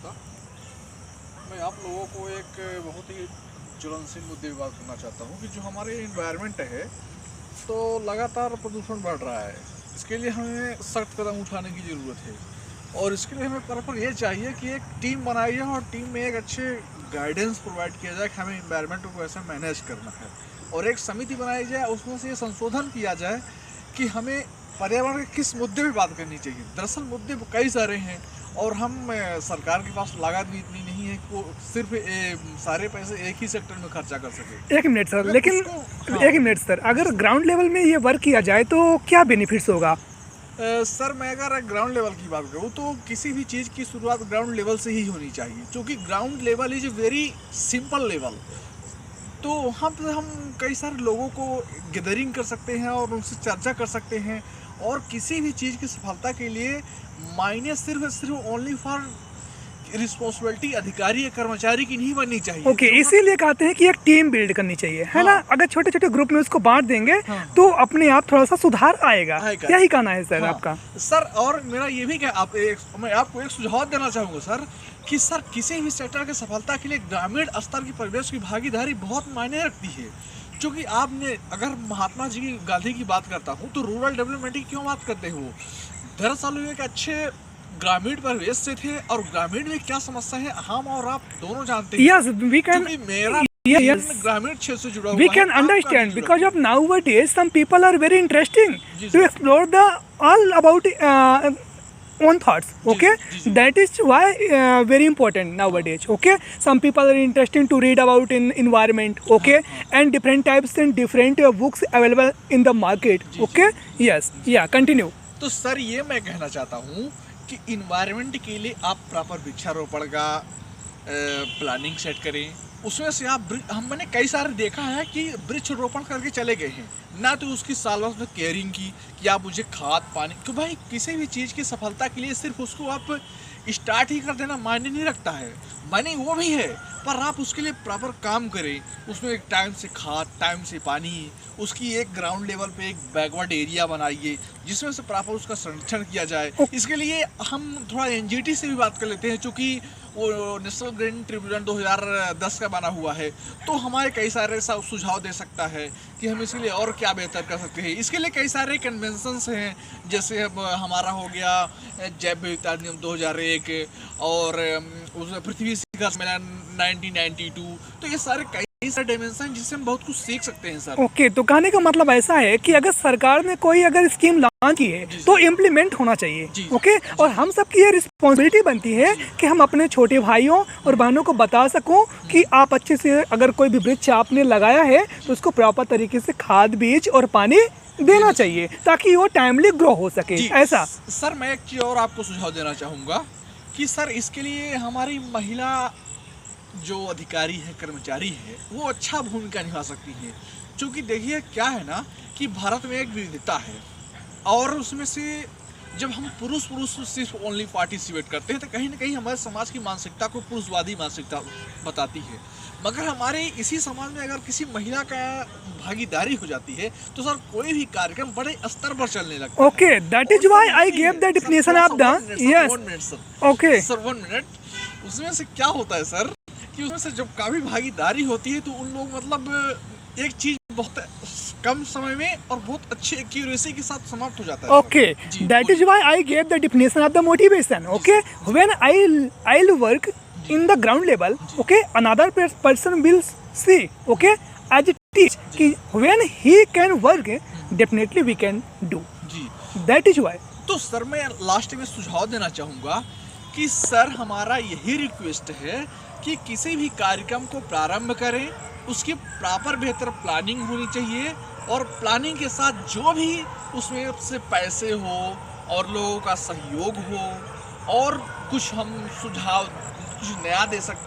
था। मैं आप लोगों को एक बहुत ही ज्वलनशील मुद्दे पर बात करना चाहता हूँ कि जो हमारे इन्वायरमेंट है तो लगातार प्रदूषण बढ़ रहा है। इसके लिए हमें सख्त कदम उठाने की ज़रूरत है और इसके लिए हमें प्रॉपर ये चाहिए कि एक टीम बनाई जाए और टीम में एक अच्छे गाइडेंस प्रोवाइड किया जाए कि हमें इन्वायरमेंट को कैसे मैनेज करना है और एक समिति बनाई जाए, उसमें से ये संशोधन किया जाए कि हमें पर्यावरण के किस मुद्दे पे बात करनी चाहिए। दरअसल मुद्दे कई सारे हैं और हम सरकार के पास लागत भी इतनी नहीं है कि वो सिर्फ सारे पैसे एक ही सेक्टर में खर्चा कर सके। एक मिनट सर, लेकिन एक मिनट सर, अगर ग्राउंड लेवल में ये वर्क किया जाए तो क्या बेनिफिट्स होगा? सर मैं अगर ग्राउंड लेवल की बात करूँ तो किसी भी चीज़ की शुरुआत ग्राउंड लेवल से ही होनी चाहिए, क्योंकि ground level is a very simple level. तो वहाँ पर हम कई सारे लोगों को गैदरिंग कर सकते हैं और उनसे चर्चा कर सकते हैं और किसी भी चीज़ की सफलता के लिए मायने सिर्फ ओनली फॉर रिस्पॉन्सिबिलिटी अधिकारी या कर्मचारी की नहीं बननी चाहिए। ओके, इसीलिए कहते हैं कि एक टीम बिल्ड करनी चाहिए, है ना? अगर छोटे छोटे ग्रुप में उसको बांट देंगे तो अपने आप थोड़ा सा सुधार आएगा। यही कहना है सर आपका? सर और मेरा ये भी क्या मैं आपको एक सुझाव देना चाहूँगा सर कि सर किसी भी सेक्टर की सफलता के लिए ग्रामीण स्तर की परिवेश की भागीदारी बहुत मायने रखती है। क्योंकि आपने अगर महात्मा जी गांधी की बात करता हूँ तो रूरल डेवलपमेंट की क्यों बात करते हो? दरअसल वो एक अच्छे ग्रामीण परिवेश से थे और ग्रामीण में क्या समस्या है हम और आप दोनों जानते हैं। Yes, we can. मेरा ग्रामीण क्षेत्र से जुड़ा हुआ We can understand because of nowadays some people are very interesting to explore the all about own thoughts. Okay, that is why very important nowadays. Okay, some people are interested to read about in environment. Okay, and different types and different books available in the market. Okay, yes, yeah, continue. तो sir ये मैं कहना चाहता हूँ कि environment के लिए आप प्रॉपर वृक्षारोपण का प्लानिंग सेट करें। उसमें से आप मैंने कई सारे देखा है कि वृक्षारोपण करके चले गए हैं ना, तो उसकी साल भर में केयरिंग की कि आप मुझे खाद पानी, तो भाई किसी भी चीज़ की सफलता के लिए सिर्फ उसको आप स्टार्ट ही कर देना मायने नहीं रखता है। मायने वो भी है पर आप उसके लिए प्रॉपर काम करें, उसमें एक टाइम से खाद, टाइम से पानी, उसकी एक ग्राउंड लेवल पे एक बैकवर्ड एरिया बनाइए जिसमें से प्रॉपर उसका संरक्षण किया जाए। इसके लिए हम थोड़ा एनजीटी से भी बात कर लेते हैं, चूँकि वो नेशनल ग्रीन ट्रिब्यूनल 2010 का बना हुआ है, तो हमारे कई सारे सुझाव दे सकता है कि हम इसके लिए और क्या बेहतर कर सकते हैं। इसके लिए कई सारे कन्वेंशंस हैं, जैसे हमारा हो गया जैव विविधता अधिनियम 2001 और उसमें पृथ्वी शिखर सम्मेलन 1992। तो ये सारे कई सारे डायमेंशन जिससे हम बहुत कुछ सीख सकते हैं सर। ओके, तो कहने का मतलब ऐसा है कि अगर सरकार ने कोई अगर स्कीम लॉन्च की है तो इम्प्लीमेंट होना चाहिए। ओके, और हम सबकी ये रिस्पॉन्सिबिलिटी बनती है कि हम अपने छोटे भाइयों और बहनों को बता सकूं कि आप अच्छे से अगर कोई भी वृक्ष आपने लगाया है तो उसको प्रॉपर तरीके से खाद, बीज और पानी देना चाहिए ताकि वो टाइमली ग्रो हो सके। ऐसा सर मैं एक चीज़ और आपको सुझाव देना चाहूँगा कि सर इसके लिए हमारी महिला जो अधिकारी है, कर्मचारी है, वो अच्छा भूमिका निभा सकती है। क्योंकि देखिए क्या है ना कि भारत में एक विविधता है और उसमें से जब हम पुरुष सिर्फ ओनली पार्टिसिपेट करते हैं तो कहीं ना कहीं हमारे समाज की मानसिकता को पुरुषवादी मानसिकता बताती है। मगर हमारे इसी समाज में अगर किसी महिला का भागीदारी हो जाती है तो सर कोई भी कार्यक्रम बड़े स्तर पर चलने लगता है। Okay, that is why I give the definition of the yes. Okay sir 1 minute. उसमें से क्या होता है सर कि उसमें से जब काफ़ी भागीदारी होती है तो उन लोग मतलब एक चीज़ बहुत कम समय में और बहुत अच्छे एक्यूरेसी के साथ समाप्त हो जाता है। Okay, that is why I give the definition of the motivation. Okay, when I work in the ground level, okay, another person will see, okay, as a teach कि when he can work definitely we can do जी, that is why। तो sir मैं last में सुझाव देना चाहूँगा कि sir हमारा यही रिक्वेस्ट है कि किसी भी कार्यक्रम को प्रारंभ करें उसकी प्रॉपर बेहतर प्लानिंग होनी चाहिए और प्लानिंग के साथ जो भी उसमें से पैसे हो और लोगों का सहयोग हो और कुछ हम सुझाव कुछ नया दे सकते